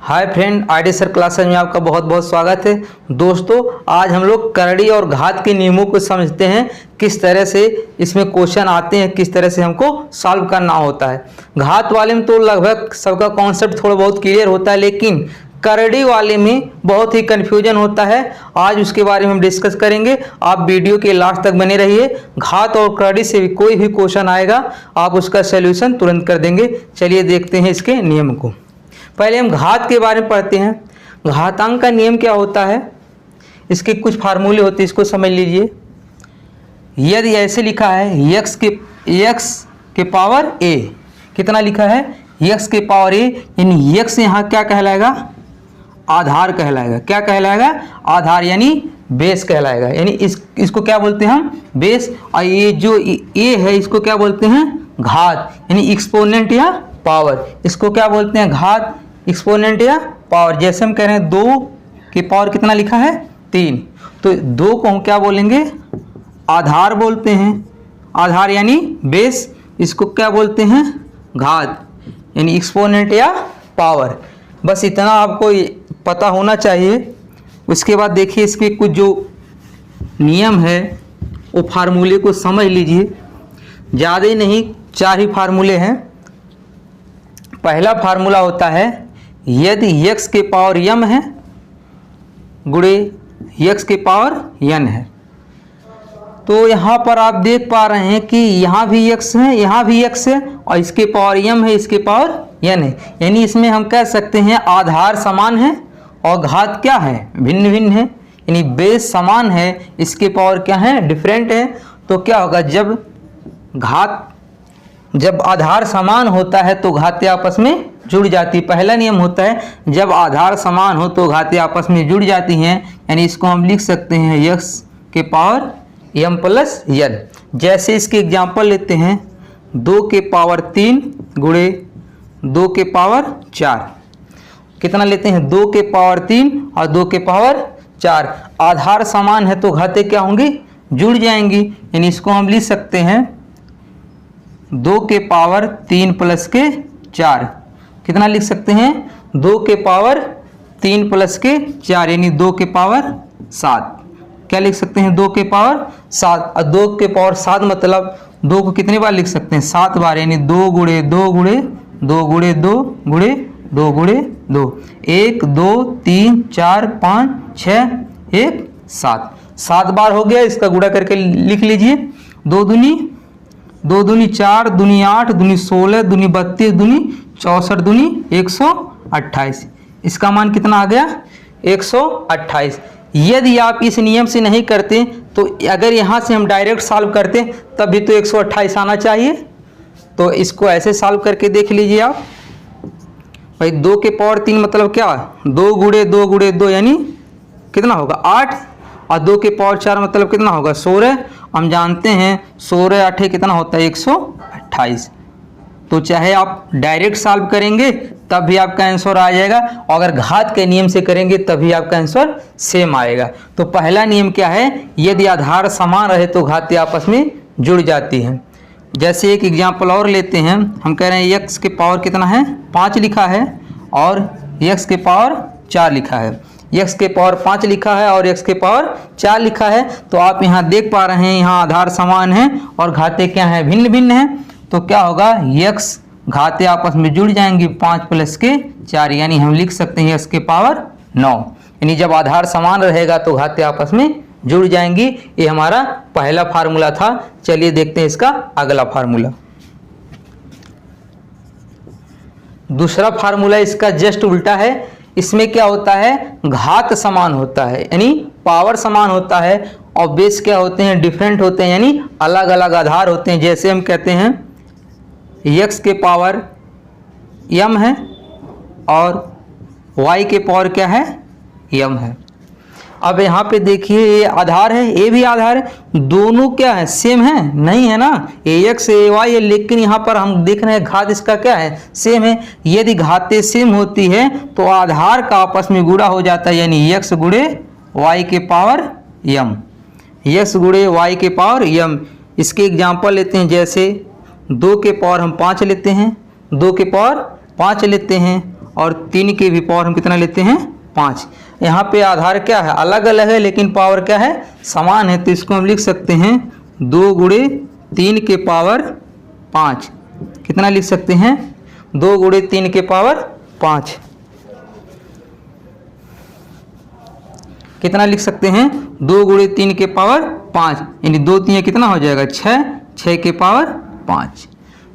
Hi friend, ID sir classes में आपका बहुत बहुत स्वागत है। दोस्तों, आज हम लोग करड़ी और घात के नियमों को समझते हैं, किस तरह से इसमें क्वेश्चन आते हैं, किस तरह से हमको सॉल्व करना होता है। घात वाले में तो लगभग सबका कॉन्सेप्ट थोड़ा बहुत क्लियर होता है, लेकिन करड़ी वाले में बहुत ही कन्फ्यूजन होता है। आज उसके बारे में हम डिस्कस करेंगे। आप वीडियो के लास्ट तक बने रहिए। घात और करड़ी से भी कोई भी क्वेश्चन आएगा, आप उसका सोल्यूशन तुरंत कर देंगे। चलिए देखते हैं इसके नियम को। पहले हम घात के बारे में पढ़ते हैं। घातांक का नियम क्या होता है, इसके कुछ फार्मूले होते हैं, इसको समझ लीजिए। यदि ऐसे लिखा है x के पावर a, कितना लिखा है x के पावर a, यानी x यहाँ क्या कहलाएगा, आधार कहलाएगा। क्या कहलाएगा, आधार यानी बेस कहलाएगा। यानी इसको क्या बोलते हैं हम, बेस। और ये जो a है इसको क्या बोलते हैं, घात, यानी एक्सपोनेंट या पावर। इसको क्या बोलते हैं, घात, एक्सपोनेंट या पावर। जैसे हम कह रहे हैं 2 के पावर कितना लिखा है, 3, तो 2 को हम क्या बोलेंगे, आधार बोलते हैं। आधार यानी बेस। इसको क्या बोलते हैं, घात, यानी एक्सपोनेंट या पावर। बस इतना आपको पता होना चाहिए। उसके बाद देखिए इसके कुछ जो नियम है वो फार्मूले को समझ लीजिए। ज़्यादा ही नहीं, 4 ही फार्मूले हैं। पहला फार्मूला होता है यदि x के पावर m है गुणे x के पावर n है। तो यहाँ पर आप देख पा रहे हैं कि यहाँ भी x है, यहाँ भी x है, और इसके पावर m है, इसके पावर n है। यानी इसमें हम कह सकते हैं आधार समान है और घात क्या है, भिन्न भिन्न है। यानी बेस समान है, इसके पावर क्या है, डिफरेंट है। तो क्या होगा, जब आधार समान होता है तो घातें आपस में जुड़ जाती है। पहला नियम होता है जब आधार समान हो तो घातें आपस में जुड़ जाती हैं। यानी इसको हम लिख सकते हैं x के पावर m प्लस n। जैसे इसके एग्जांपल लेते हैं 2 के पावर 3 गुणे 2 के पावर 4। कितना लेते हैं, 2 के पावर 3 और 2 के पावर 4। आधार समान है तो घातें क्या होंगी, जुड़ जाएंगी। यानी इसको हम लिख सकते हैं 2 के पावर 3 प्लस के 4। कितना लिख सकते हैं, 2 के पावर 3 प्लस के 4, यानी 2 के पावर 7। क्या लिख सकते हैं, 2 के पावर 7। और 2 के पावर 7 मतलब 2 को कितने बार लिख सकते हैं, 7 बार। यानी 2 गुणे 2 गुणे 2 गुणे 2 गुणे 2 गुणे 2, 1 2 3 4 5 6 1 7, 7 बार हो गया। इसका गुणा करके लिख लीजिए। 2 दूनी 4, दूनी 8, दूनी 16, दूनी 32, दूनी 64, दूनी 128। इसका मान कितना आ गया, 128। यदि आप इस नियम से नहीं करते तो अगर यहाँ से हम डायरेक्ट सॉल्व करते तब भी तो 128 आना चाहिए। तो इसको ऐसे सॉल्व करके देख लीजिए आप। भाई 2 के पावर 3 मतलब क्या, 2 गुणे 2 गुणे 2 यानी कितना होगा, 8। और 2 के पावर 4 मतलब कितना होगा, 16। हम जानते हैं 16 8 कितना होता है, 128। तो चाहे आप डायरेक्ट सॉल्व करेंगे तब भी आपका आंसर आ जाएगा, और अगर घात के नियम से करेंगे तभी आपका आंसर सेम आएगा। तो पहला नियम क्या है, यदि आधार समान रहे तो घातें आपस में जुड़ जाती हैं। जैसे एक एग्जाम्पल और लेते हैं। हम कह रहे हैं x के पावर कितना है, 5 लिखा है, और x के पावर 4 लिखा है। x के पावर 5 लिखा है और x के पावर 4 लिखा है। तो आप यहाँ देख पा रहे हैं यहाँ आधार समान है और घातें क्या है, भिन्न भिन्न हैं। तो क्या होगा, x घातें आपस में जुड़ जाएंगी 5 प्लस के 4, यानी हम लिख सकते हैं x के पावर 9। यानी जब आधार समान रहेगा तो घातें आपस में जुड़ जाएंगी। ये हमारा पहला फार्मूला था। चलिए देखते हैं इसका अगला फार्मूला। दूसरा फार्मूला इसका जस्ट उल्टा है। इसमें क्या होता है, घात समान होता है यानी पावर समान होता है, और बेस क्या होते हैं, डिफरेंट होते हैं, यानी अलग अलग आधार होते हैं। जैसे हम कहते हैं x के पावर m है और y के पावर क्या है, m है। अब यहाँ पे देखिए ये आधार है, ये भी आधार है, दोनों क्या है, सेम है, नहीं है ना, ax ay है। लेकिन यहाँ पर हम देख रहे हैं घात इसका क्या है, सेम है। यदि घातें सेम होती है तो आधार का आपस में गुणा हो जाता है, यानी x गुणे y के पावर m, x गुणे y के पावर m। इसके एग्जाम्पल लेते हैं। जैसे 2 के पावर हम 5 लेते हैं, 2 के पावर 5 लेते हैं, और 3 के भी पावर हम कितना लेते हैं 5। यहाँ पे आधार क्या है अलग अलग है लेकिन पावर क्या है समान है, तो इसको हम लिख सकते हैं 2 गुणे 3 के पावर 5। कितना लिख सकते हैं 2 गुणे 3 के पावर 5। कितना लिख सकते हैं 2 गुणे 3 के पावर 5, यानी 2 3 कितना हो जाएगा 6, 6 के पावर 5।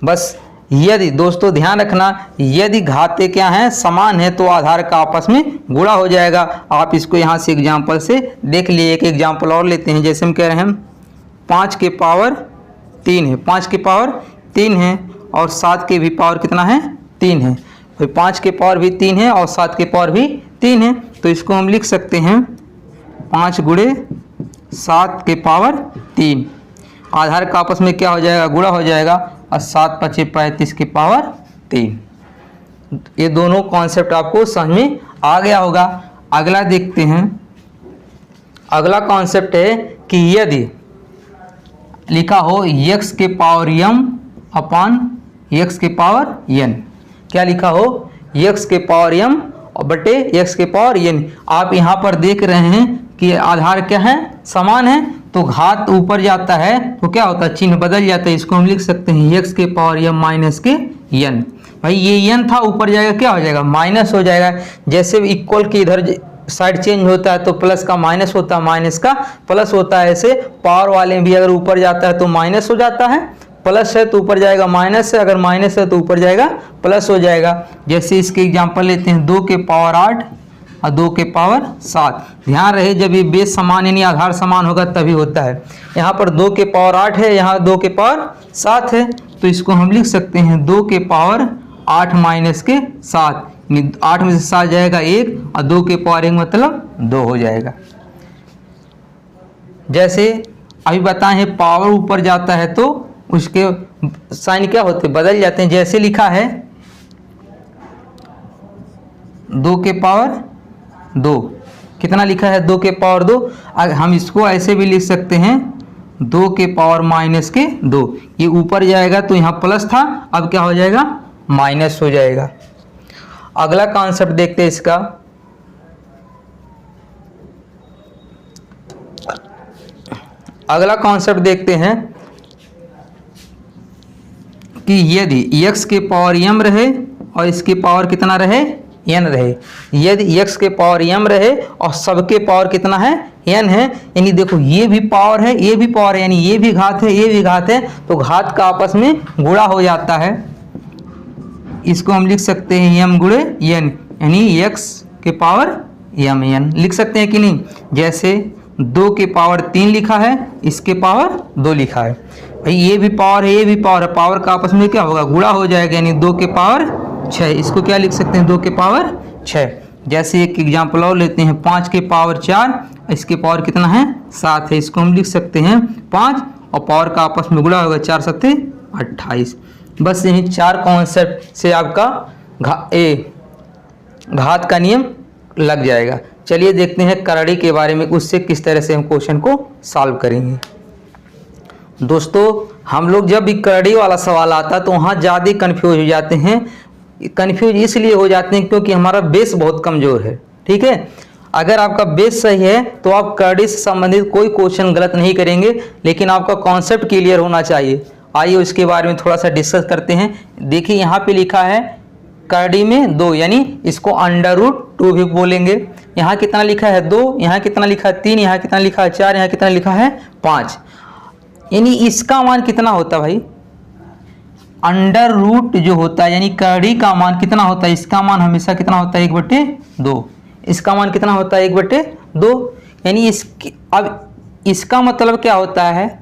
बस यदि दोस्तों ध्यान रखना, यदि घाते क्या हैं समान है तो आधार का आपस में गुणा हो जाएगा। आप इसको यहाँ से एग्जाम्पल से देख लिए। एक एग्जाम्पल और लेते हैं, जैसे हम कह रहे हैं 5 के पावर 3 है, 5 के पावर 3 है और 7 के भी पावर कितना है 3 है। तो 5 के पावर भी 3 है और 7 के पावर भी 3 है, तो इसको हम लिख सकते हैं 5 गुणे 7 के पावर 3। आधार का आपस में क्या हो जाएगा गुणा हो जाएगा और 7 5 35 के पावर 3। ये दोनों कॉन्सेप्ट आपको समझ में आ गया होगा। अगला देखते हैं। अगला कॉन्सेप्ट है कि यदि लिखा हो x के पावर m अपान x के पावर n। क्या लिखा हो x के पावर m और बटे x के पावर n। आप यहाँ पर देख रहे हैं कि आधार क्या है समान है, तो घात ऊपर जाता है तो क्या होता है चिन्ह बदल जाता है। इसको हम लिख सकते हैं x के पावर m माइनस के n। भाई ये n था ऊपर जाएगा क्या हो जाएगा माइनस हो जाएगा। जैसे इक्वल के इधर साइड चेंज होता है तो प्लस का माइनस होता है, माइनस का प्लस होता है। ऐसे पावर वाले भी अगर ऊपर जाता है तो माइनस हो जाता है, प्लस है तो ऊपर जाएगा माइनस है, अगर माइनस है तो ऊपर जाएगा प्लस हो जाएगा। जैसे इसके एग्जांपल लेते हैं 2 के पावर 8 और 2 के पावर 7। ध्यान रहे जब ये बेस समान यानी आधार समान होगा तभी होता है। यहाँ पर 2 के पावर 8 है, यहाँ 2 के पावर 7 है, तो इसको हम लिख सकते हैं 2 के पावर 8 माइनस के 7। 8 में से 7 जाएगा 1 और 2 के पावर 1 मतलब 2 हो जाएगा। जैसे अभी बताए हैं पावर ऊपर जाता है तो उसके साइन क्या होते बदल जाते हैं। जैसे लिखा है 2 के पावर 2, कितना लिखा है 2 के पावर 2। हम इसको ऐसे भी लिख सकते हैं 2 के पावर माइनस के 2। ये ऊपर जाएगा तो यहाँ प्लस था, अब क्या हो जाएगा माइनस हो जाएगा। अगला कॉन्सेप्ट देखते हैं इसका। अगला कॉन्सेप्ट देखते हैं कि यदि x के पावर m रहे और इसके पावर कितना रहे n रहे। यदि x के पावर m रहे और सबके पावर कितना है n है, यानी देखो ये भी पावर है ये भी पावर है, यानी ये भी घात है ये भी घात है, तो घात का आपस में गुणा हो जाता है। इसको हम लिख सकते हैं m गुणे n, यानी x के पावर mn लिख सकते हैं कि नहीं। जैसे 2 के पावर 3 लिखा है, इसके पावर 2 लिखा है। भाई ये भी पावर है ये भी पावर है, पावर का आपस में क्या होगा गुणा हो जाएगा, यानी 2 के पावर 6। इसको क्या लिख सकते हैं 2 के पावर 6। जैसे एक एग्जाम्पल और लेते हैं 5 के पावर 4, इसके पावर कितना है 7 है। इसको हम लिख सकते हैं 5 और पावर का आपस में गुणा होगा 4 7 28। बस यही 4 कॉन्सेप्ट से आपका घात का नियम लग जाएगा। चलिए देखते हैं करड़ी के बारे में, उससे किस तरह से हम क्वेश्चन को सॉल्व करेंगे। दोस्तों हम लोग जब भी करड़ी वाला सवाल आता है तो वहाँ ज़्यादा कन्फ्यूज हो जाते हैं। कन्फ्यूज इसलिए हो जाते हैं क्योंकि हमारा बेस बहुत कमज़ोर है। ठीक है, अगर आपका बेस सही है तो आप करड़ी से संबंधित कोई क्वेश्चन गलत नहीं करेंगे, लेकिन आपका कॉन्सेप्ट क्लियर होना चाहिए। आइए उसके बारे में थोड़ा सा डिस्कस करते हैं। देखिए यहाँ पे लिखा है करड़ी में 2, यानी इसको √2 भी बोलेंगे। यहाँ कितना लिखा है 2, यहाँ कितना लिखा है 3, यहाँ कितना लिखा है 4, यहाँ कितना लिखा है 5। यानी इसका मान कितना होता है भाई √, जो होता है यानी करड़ी का मान कितना होता है, इसका मान हमेशा कितना होता है 1/2। इसका मान कितना होता है 1/2। यानी अब इसका मतलब क्या होता है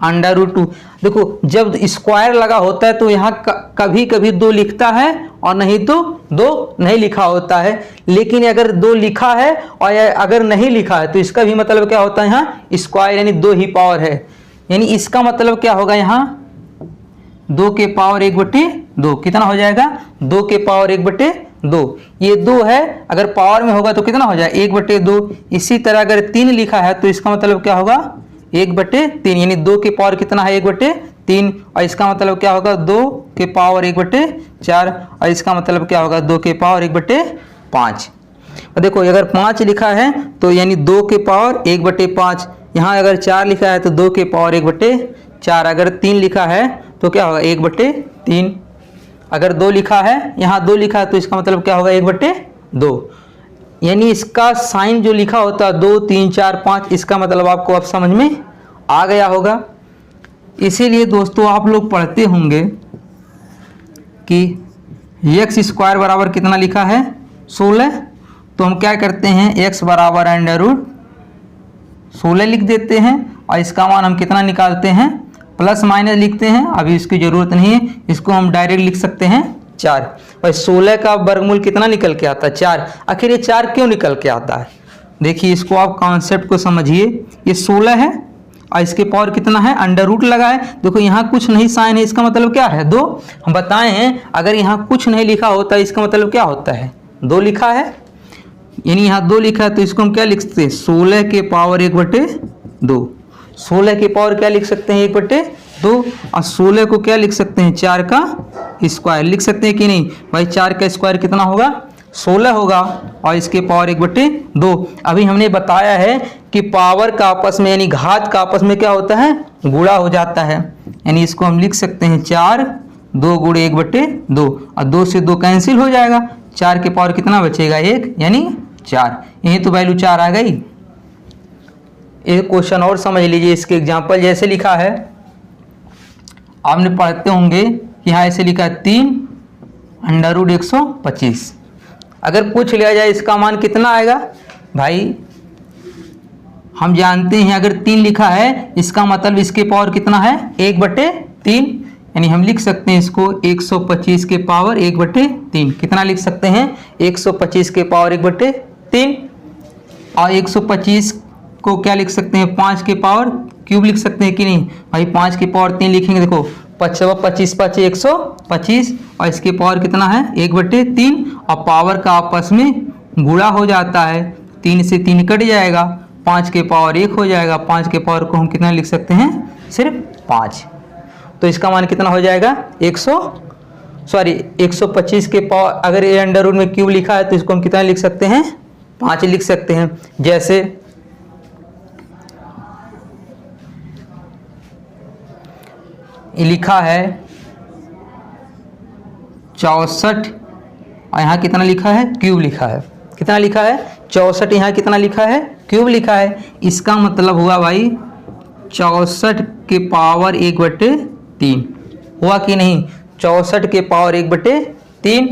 √2। देखो जब स्क्वायर लगा होता है तो यहाँ कभी कभी 2 लिखता है और नहीं तो 2 नहीं लिखा होता है। लेकिन अगर 2 लिखा है और अगर नहीं लिखा है तो इसका भी मतलब क्या होता है यहाँ स्क्वायर यानी 2 ही पावर है। यानी इसका मतलब क्या होगा यहाँ 2 के पावर 1/2 कितना हो जाएगा 2 के पावर 1/2। ये 2 है, अगर पावर में होगा तो कितना हो जाएगा 1/2। इसी तरह अगर 3 लिखा है तो इसका मतलब क्या होगा 1/3, यानी 2 के पावर कितना है 3, और इसका मतलब क्या होगा 2 के पावर 1/4, और इसका मतलब क्या होगा 2 के पावर 1/5। और देखो अगर 5 लिखा है तो यानी 2 के पावर 1/5, यहाँ अगर 4 लिखा है तो 2 के पावर 1/4, अगर 3 लिखा है तो क्या होगा 1/3, अगर 2 लिखा है, यहाँ 2 लिखा है तो इसका मतलब क्या होगा 1/2। यानी इसका साइन जो लिखा होता है 2, 3, 4, 5, इसका मतलब आपको अब समझ में आ गया होगा। इसीलिए दोस्तों आप लोग पढ़ते होंगे कि x² बराबर कितना लिखा है 16, तो हम क्या करते हैं x बराबर √16 लिख देते हैं, और इसका मान हम कितना निकालते हैं प्लस माइनस लिखते हैं। अभी इसकी ज़रूरत नहीं है, इसको हम डायरेक्ट लिख सकते हैं 4। और 16 का वर्गमूल कितना निकल के आता है 4। आखिर ये 4 क्यों निकल के आता है, देखिए इसको आप कॉन्सेप्ट को समझिए। ये 16 है और इसके पावर कितना है √ लगा है। देखो यहाँ कुछ नहीं साइन है, इसका मतलब क्या है 2। हम बताए हैं अगर यहाँ कुछ नहीं लिखा होता इसका मतलब क्या होता है 2 लिखा है, यानी यहाँ 2 लिखा है तो इसको हम क्या लिख सकते हैं 16 के पावर 1/2। 16 के पावर क्या लिख सकते हैं 1/2, और 16 को क्या लिख सकते हैं 4 का स्क्वायर लिख सकते हैं कि नहीं भाई। 4 का स्क्वायर कितना होगा 16 होगा, और इसके पावर 1/2। अभी हमने बताया है कि पावर का आपस में यानी घात का आपस में क्या होता है गुणा हो जाता है, यानी इसको हम लिख सकते हैं 4 2 × 1/2, और 2 से 2 कैंसिल हो जाएगा। 4 के पावर कितना बचेगा 1, यानी 4। यही तो वैल्यू 4 आ गई। एक क्वेश्चन और समझ लीजिए, इसके एग्जाम्पल जैसे लिखा है, आपने पढ़ते होंगे कि यहाँ ऐसे लिखा है 3 √125। अगर पूछ लिया जाए इसका मान कितना आएगा भाई, हम जानते हैं अगर 3 लिखा है इसका मतलब इसके पावर कितना है 1/3, यानी हम लिख सकते हैं इसको 125 के पावर 1/3। कितना लिख सकते हैं 125 के पावर 1/3, और 125 को क्या लिख सकते हैं 5 के पावर क्यूब लिख सकते हैं कि नहीं भाई। 5 के पावर 3 लिखेंगे, देखो 25 5 125, और इसके पावर कितना है 1/3, और पावर का आपस में गुणा हो जाता है, 3 से 3 कट जाएगा, 5 के पावर 1 हो जाएगा। 5 के पावर को हम कितना लिख सकते हैं सिर्फ 5, तो इसका मान कितना हो जाएगा 125 के पावर, अगर ये √ में क्यूब लिखा है तो इसको हम कितना लिख सकते हैं 5 लिख सकते हैं। जैसे ये लिखा है 64, और यहाँ कितना लिखा है क्यूब लिखा है, कितना लिखा है 64, यहाँ कितना लिखा है क्यूब लिखा है। इसका मतलब हुआ भाई 64 के पावर 1/3 हुआ कि नहीं, 64 के पावर 1/3,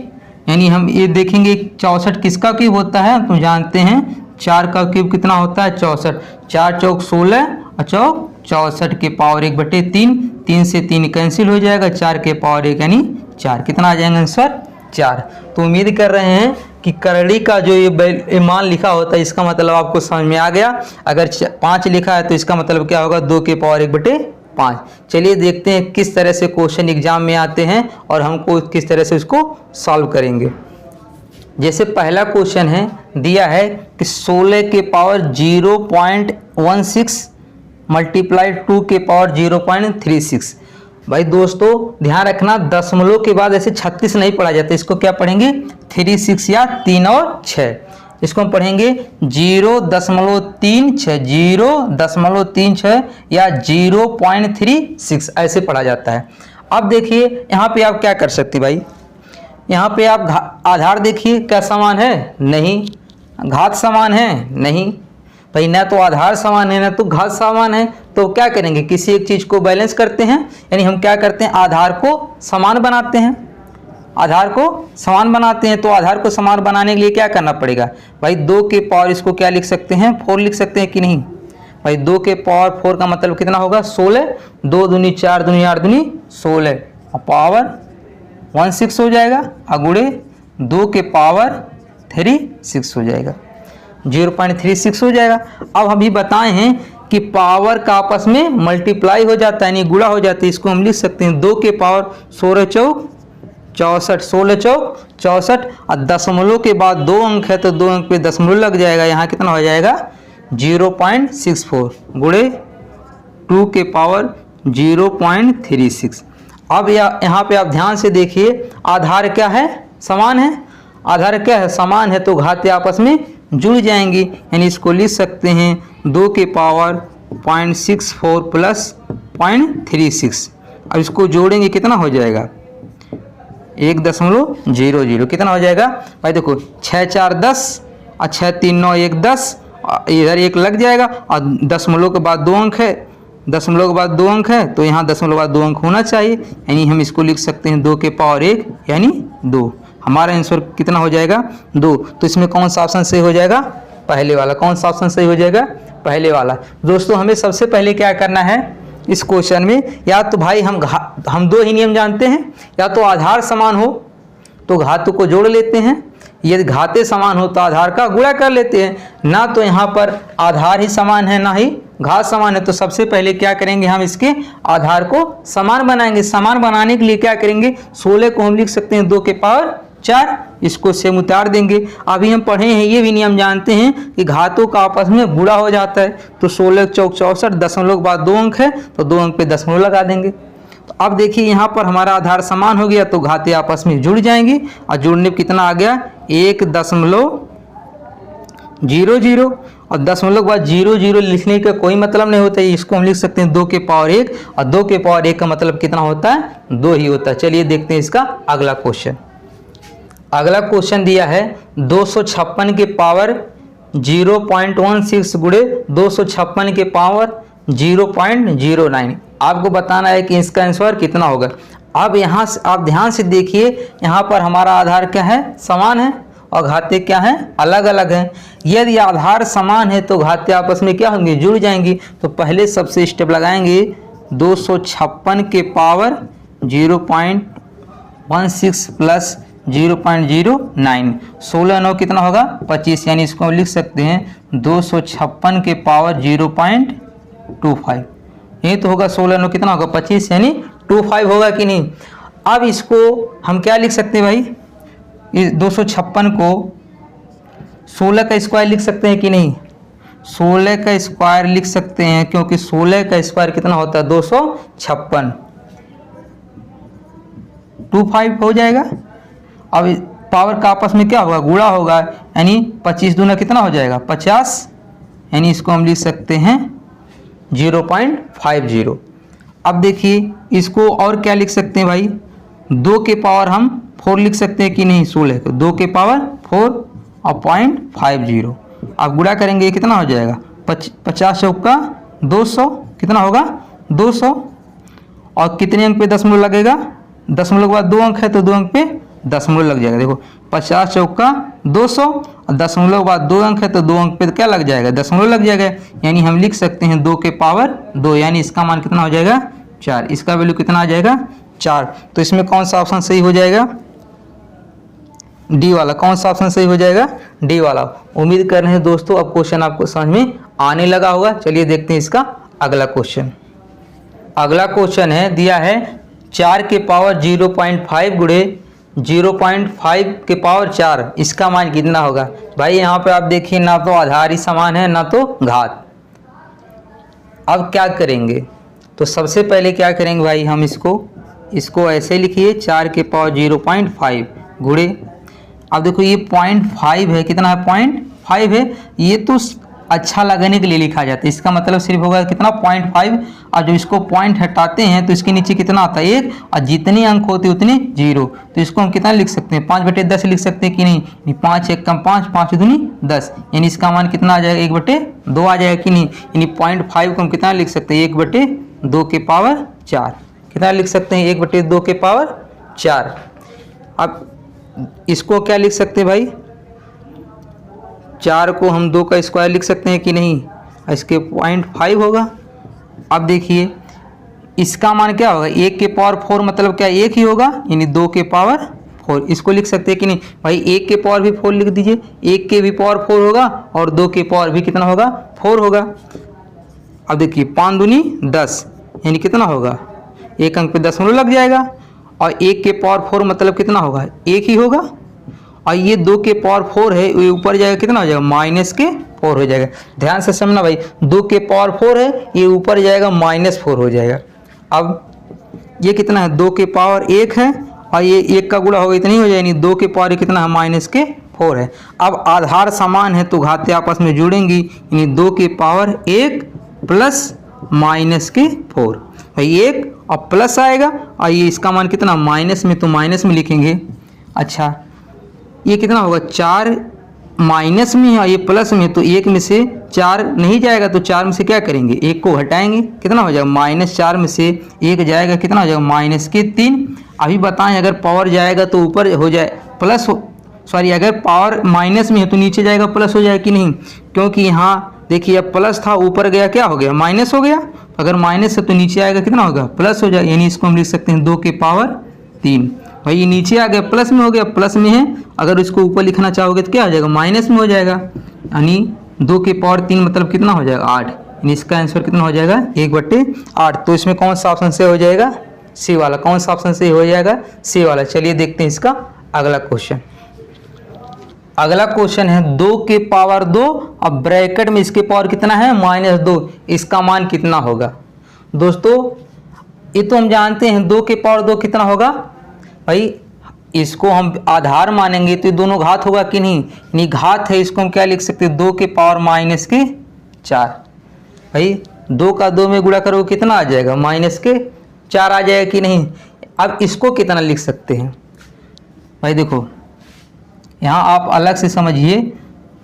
यानी हम ये देखेंगे 64 किसका क्यूब होता है, तो जानते हैं 4 का क्यूब कितना होता है 64, 4 चौक 16 और चौक 64 के पावर 1/3, 3 से 3 कैंसिल हो जाएगा, 4 के पावर 1 यानी 4। कितना आ जाएगा आंसर 4। तो उम्मीद कर रहे हैं कि करड़ी का जो ये मान लिखा होता है इसका मतलब आपको समझ में आ गया। अगर 5 लिखा है तो इसका मतलब क्या होगा 2 के पावर 1/5। चलिए देखते हैं किस तरह से क्वेश्चन एग्जाम में आते हैं और हमको किस तरह से उसको सॉल्व करेंगे। जैसे पहला क्वेश्चन है दिया है कि 16 के पावर 0.16 मल्टीप्लाई 2 के पावर 0.36। भाई दोस्तों ध्यान रखना दशमलव के बाद ऐसे 36 नहीं पढ़ा जाता, इसको क्या पढ़ेंगे 36 या 3 और 6। इसको हम पढ़ेंगे 0.36, 0.36 या 0.36 ऐसे पढ़ा जाता है। अब देखिए यहाँ पे आप क्या कर सकते भाई, यहाँ पे आप आधार देखिए क्या समान है, नहीं। घात समान है, नहीं भाई, ना तो आधार समान है ना तो घात समान है। तो क्या करेंगे किसी एक चीज़ को बैलेंस करते हैं, यानी हम क्या करते हैं आधार को समान बनाते हैं। आधार को समान बनाते हैं तो आधार को समान बनाने के लिए क्या करना पड़ेगा भाई 2 के पावर इसको क्या लिख सकते हैं 4 लिख सकते हैं कि नहीं भाई। 2 के पावर 4 का मतलब कितना होगा 16, 2 दूनी 4 दूनी 8 दूनी 16 और पावर 16 हो जाएगा, अगुड़े 2 के पावर 36 हो जाएगा, 0.36 हो जाएगा। अब हम भी बताए हैं कि पावर का आपस में मल्टीप्लाई हो जाता है यानी गुणा हो जाता है, इसको हम लिख सकते हैं 2 के पावर 16 चौक 64, 16 चौक 64 और दशमलव के बाद 2 अंक है तो 2 अंक पे दशमलव लग जाएगा, यहाँ कितना हो जाएगा 0.64 गुणे 2 के पावर 0.36। अब यहाँ पे आप ध्यान से देखिए, आधार क्या है, समान है। आधार क्या है, समान है, तो घातें आपस में जुड़ जाएंगी, यानी इसको लिख सकते हैं 2 के पावर 0.64 प्लस 0.36। अब इसको जोड़ेंगे कितना हो जाएगा, 1.00। कितना हो जाएगा भाई, देखो 6 4 10 और 6 3 9 1 10, इधर 1 लग जाएगा और दशमलव के बाद 2 अंक है, दशमलव के बाद 2 अंक है, तो यहाँ दशमलव के बाद 2 अंक होना चाहिए, यानी हम इसको लिख सकते हैं 2 के पावर 1 यानी 2। हमारा आंसर कितना हो जाएगा, 2। तो इसमें कौन सा ऑप्शन सही हो जाएगा, पहले वाला। कौन सा ऑप्शन सही हो जाएगा, पहले वाला। दोस्तों हमें सबसे पहले क्या करना है इस क्वेश्चन में, या तो भाई हम 2 ही नियम जानते हैं, या तो आधार समान हो तो घातों को जोड़ लेते हैं, यदि घातें समान हो तो आधार का गुणा कर लेते हैं। ना तो यहाँ पर आधार ही समान है ना ही घात समान है, तो सबसे पहले क्या करेंगे, हम इसके आधार को समान बनाएंगे। समान बनाने के लिए क्या करेंगे, 16 को हम लिख सकते हैं 2 के पावर 4, इसको सेम उतार देंगे। अभी हम पढ़े हैं, ये भी नियम जानते हैं कि घातों का आपस में गुणा हो जाता है, तो 16 चौक 64, दशमलव के बाद 2 अंक है तो 2 अंक पे दशमलव लगा देंगे। तो अब देखिए यहाँ पर हमारा आधार समान हो गया, तो घातें आपस में जुड़ जाएंगी, और जुड़ने पर कितना आ गया, 1.00। और दशमलव के बाद 00 लिखने का कोई मतलब नहीं होता है, इसको हम लिख सकते हैं 2 के पावर 1, और 2 के पावर 1 का मतलब कितना होता है, 2 ही होता है। चलिए देखते हैं इसका अगला क्वेश्चन। अगला क्वेश्चन दिया है 256 के पावर 0.16 गुणे 256 के पावर 0.09। आपको बताना है कि इसका आंसर कितना होगा। अब यहाँ से आप ध्यान से देखिए, यहाँ पर हमारा आधार क्या है, समान है, और घातें क्या हैं, अलग अलग हैं। यदि आधार समान है तो घातें आपस में क्या होंगी, जुड़ जाएंगी। तो पहले सबसे स्टेप लगाएंगे, 256 के पावर 0.16 प्लस 0.09, 16 9 कितना होगा, 25, यानी इसको हम लिख सकते हैं 256 के पावर 0.25। ये तो होगा 16 9 कितना होगा, 25, यानी 25 होगा कि नहीं। अब इसको हम क्या लिख सकते हैं भाई, इस 256 को 16 का स्क्वायर लिख सकते हैं कि नहीं, 16 का स्क्वायर लिख सकते हैं, क्योंकि 16 का स्क्वायर कितना होता है, 256, 25 हो जाएगा। अब पावर का आपस में क्या होगा, गुणा होगा, यानी 25 दूना कितना हो जाएगा, 50, यानी इसको हम लिख सकते हैं 0.50। अब देखिए इसको और क्या लिख सकते हैं भाई, 2 के पावर हम 4 लिख सकते हैं कि नहीं, 16 को 2 के पावर 4 और 0.50। अब गुणा करेंगे कितना हो जाएगा, 50 चौका 200, कितना होगा 200, और कितने अंक पे दशमलव लगेगा, दशमलव के बाद 2 अंक है तो 2 अंक पे दशमलव लग जाएगा। देखो 50 चौका 200, और दशमलव के बाद 2 अंक है तो 2 अंक पे क्या लग जाएगा, दशमलव लग जाएगा, यानी हम लिख सकते हैं 2 के पावर 2, यानी इसका मान कितना हो जाएगा, 4। इसका वैल्यू कितना आ जाएगा, 4। तो इसमें कौन सा ऑप्शन सही हो जाएगा, डी वाला। कौन सा ऑप्शन सही हो जाएगा, डी वाला। उम्मीद कर रहे हैं दोस्तों अब क्वेश्चन आपको समझ में आने लगा होगा। चलिए देखते हैं इसका अगला क्वेश्चन। अगला क्वेश्चन है, दिया है 4 के पावर 0.5 गुणे 0.5 के पावर 4, इसका मान कितना होगा। भाई यहाँ पे आप देखिए, ना तो आधार ही समान है ना तो घात। अब क्या करेंगे, तो सबसे पहले क्या करेंगे भाई, हम इसको ऐसे लिखिए, 4 के पावर 0.5 गुणे, अब देखो ये 0.5 है, कितना है, 0.5 है। ये तो अच्छा लगने के लिए लिखा जाता है, इसका मतलब सिर्फ होगा कितना, 0.5। और जब इसको पॉइंट हटाते हैं तो इसके नीचे कितना आता है, 1, और जितने अंक होते उतने 0। तो इसको हम कितना लिख सकते हैं, 5/10 लिख सकते हैं कि नहीं, 5 1 कम 5, 5 दूनी 10, यानी इसका मान कितना आ जाएगा, 1/2 आ जाएगा कि नहीं। यानी 0.5 को हम कितना लिख सकते हैं, 1/2 के पावर 4। कितना लिख सकते हैं, 1/2 के पावर 4। अब इसको क्या लिख सकते हैं भाई, 4 को हम 2 का स्क्वायर लिख सकते हैं कि नहीं, इसके 0.5 होगा। अब देखिए इसका मान क्या होगा, 1 के पावर 4 मतलब क्या, 1 ही होगा, यानी 2 के पावर 4। इसको लिख सकते हैं कि नहीं भाई, 1 के पावर भी 4 लिख दीजिए, 1 के भी पावर 4 होगा और 2 के पावर भी कितना होगा, 4 होगा। अब देखिए 5 दूनी 10, यानी कितना होगा, 1 अंक पे दशमलव लग जाएगा, और 1 के पावर 4 मतलब कितना होगा, 1 ही होगा। और ये 2 के पावर 4 है, ये ऊपर जाएगा कितना हो जाएगा, -4 हो जाएगा। ध्यान से समझना भाई, 2 के पावर 4 है, ये ऊपर जाएगा -4 हो जाएगा। अब ये कितना है 2 के पावर 1 है और ये 1 का गुणा होगा इतनी हो जाए, यानी 2 के पावर कितना है -4 है। अब आधार समान है तो घातें आपस में जुड़ेंगी, यानी 2 के पावर 1 प्लस -4, भाई 1 और प्लस आएगा और ये इसका मान कितना माइनस में, तो माइनस में लिखेंगे। अच्छा ये कितना होगा 4 माइनस में और ये प्लस में, तो 1 में से 4 नहीं जाएगा तो 4 में से क्या करेंगे 1 को हटाएंगे, कितना हो जाएगा -4 में से 1 जाएगा, कितना हो जाएगा -3। अभी बताएं अगर पावर जाएगा तो ऊपर हो जाए प्लस, सॉरी अगर पावर माइनस में है तो नीचे जाएगा प्लस हो जाएगा कि नहीं, क्योंकि यहाँ देखिए अब प्लस था ऊपर गया क्या हो गया माइनस हो गया, अगर माइनस है तो नीचे आएगा कितना होगा प्लस हो जाएगा, यानी इसको हम लिख सकते हैं 2 के पावर 3। भाई ये नीचे आ गया प्लस में हो गया, प्लस में है, अगर इसको ऊपर लिखना चाहोगे तो क्या हो जाएगा माइनस में हो जाएगा, यानी 2 के पावर 3 मतलब कितना हो जाएगा 8, यानी इसका आंसर कितना हो जाएगा 1/8। तो इसमें कौन सा ऑप्शन से हो जाएगा सी वाला, कौन सा ऑप्शन से हो जाएगा सी वाला। चलिए देखते हैं इसका अगला क्वेश्चन। अगला क्वेश्चन है 2 के पावर 2 अब ब्रैकेट में इसके पावर कितना है -2, इसका मान कितना होगा। दोस्तों ये तो हम जानते हैं 2 के पावर 2 कितना होगा, भाई इसको हम आधार मानेंगे तो ये दोनों घात होगा कि नहीं घात है, इसको हम क्या लिख सकते हैं 2 के पावर -4। भाई 2 का 2 में गुणा करोगे कितना आ जाएगा -4 आ जाएगा कि नहीं। अब इसको कितना लिख सकते हैं, भाई देखो यहाँ आप अलग से समझिए,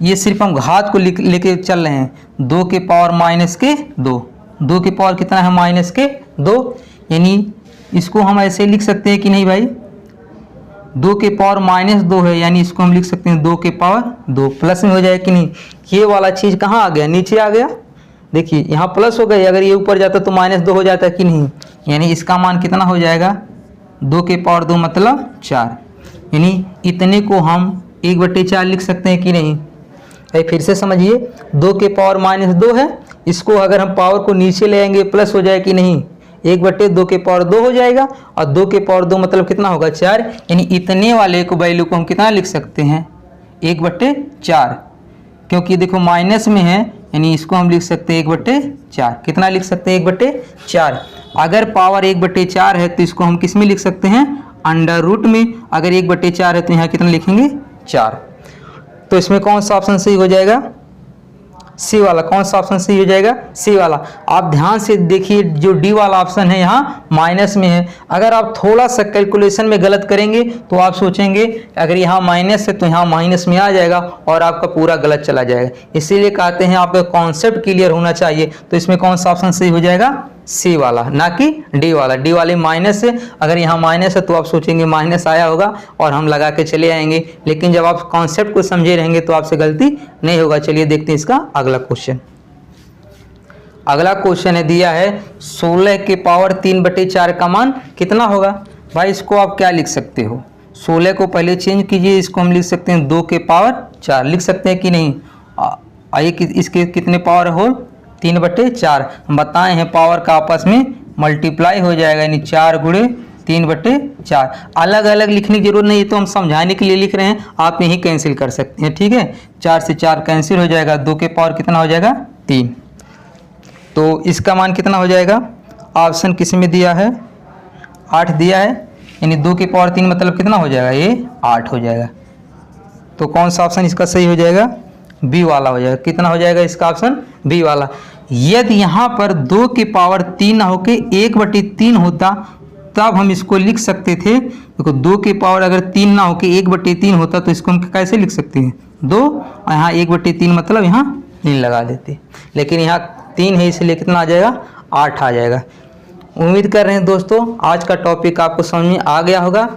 ये सिर्फ हम घात को लेके चल रहे हैं 2 के पावर -2, 2 के पावर कितना है -2, यानी इसको हम ऐसे लिख सकते हैं कि नहीं भाई 2 के पावर -2 है, यानी इसको हम लिख सकते हैं 2 के पावर 2 प्लस में हो जाए कि नहीं। ये वाला चीज़ कहाँ आ गया नीचे आ गया, देखिए यहाँ प्लस हो गया, अगर ये ऊपर जाता तो -2 हो जाता कि नहीं, यानी इसका मान कितना हो जाएगा 2 के पावर 2 मतलब 4, यानी इतने को हम 1/4 लिख सकते हैं कि नहीं। भाई फिर से समझिए 2 के पावर -2 है, इसको अगर हम पावर को नीचे ले आएंगे प्लस हो जाए कि नहीं, 1/2 के पावर 2 हो जाएगा और 2 के पावर 2 मतलब कितना होगा 4, यानी इतने वाले को वैल्यू को हम कितना लिख सकते हैं 1/4, क्योंकि देखो माइनस में है, यानी इसको हम लिख सकते हैं 1/4, कितना लिख सकते हैं 1/4। अगर पावर 1/4 है तो इसको हम किस में लिख सकते हैं अंडर रूट में, अगर 1/4 है तो यहाँ कितना लिखेंगे 4। तो इसमें कौन सा ऑप्शन सही हो जाएगा सी वाला, कौन सा ऑप्शन सही हो जाएगा सी वाला। आप ध्यान से देखिए जो डी वाला ऑप्शन है यहाँ माइनस में है, अगर आप थोड़ा सा कैलकुलेशन में गलत करेंगे तो आप सोचेंगे अगर यहाँ माइनस है तो यहाँ माइनस में आ जाएगा और आपका पूरा गलत चला जाएगा। इसीलिए कहते हैं आपका कॉन्सेप्ट क्लियर होना चाहिए। तो इसमें कौन सा ऑप्शन सही हो जाएगा सी वाला, ना कि डी वाला। डी वाले माइनस है, अगर यहाँ माइनस है तो आप सोचेंगे माइनस आया होगा और हम लगा के चले आएंगे, लेकिन जब आप कॉन्सेप्ट को समझे रहेंगे तो आपसे गलती नहीं होगा। चलिए देखते हैं इसका अगला क्वेश्चन। अगला क्वेश्चन है दिया है 16 के पावर 3/4 का मान कितना होगा। भाई इसको आप क्या लिख सकते हो, 16 को पहले चेंज कीजिए, इसको हम लिख सकते हैं 2 के पावर 4 लिख सकते हैं कि नहीं। आइए इसके कितने पावर हो 3/4, हम बताए हैं पावर का आपस में मल्टीप्लाई हो जाएगा, यानी 4 गुणे 3/4। अलग अलग लिखने की जरूरत नहीं है, तो हम समझाने के लिए लिख रहे हैं, आप यही कैंसिल कर सकते हैं। ठीक है, 4 से 4 कैंसिल हो जाएगा, 2 के पावर कितना हो जाएगा 3। तो इसका मान कितना हो जाएगा, ऑप्शन किस में दिया है 8 दिया है, यानी 2 के पावर 3 मतलब कितना हो जाएगा ये 8 हो जाएगा। तो कौन सा ऑप्शन इसका सही हो जाएगा बी वाला हो जाएगा। कितना हो जाएगा इसका ऑप्शन बी वाला। यदि यहाँ पर 2 के पावर 3 ना होके 1/3 होता तब हम इसको लिख सकते थे। देखो 2 के पावर अगर 3 ना होके 1/3 होता तो इसको हम कैसे लिख सकते हैं 2 और यहाँ 1/3 मतलब यहाँ 3 लगा देते, लेकिन यहाँ 3 है इसलिए कितना आ जाएगा 8 आ जाएगा। उम्मीद कर रहे हैं दोस्तों आज का टॉपिक आपको समझ में आ गया होगा।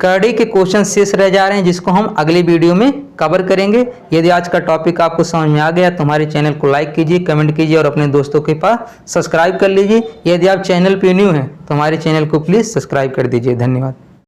करड़ी के क्वेश्चन शेष रह जा रहे हैं जिसको हम अगली वीडियो में कवर करेंगे। यदि आज का टॉपिक आपको समझ में आ गया तो हमारे चैनल को लाइक कीजिए, कमेंट कीजिए और अपने दोस्तों के पास सब्सक्राइब कर लीजिए। यदि आप चैनल पे न्यू हैं तो हमारे चैनल को प्लीज़ सब्सक्राइब कर दीजिए। धन्यवाद।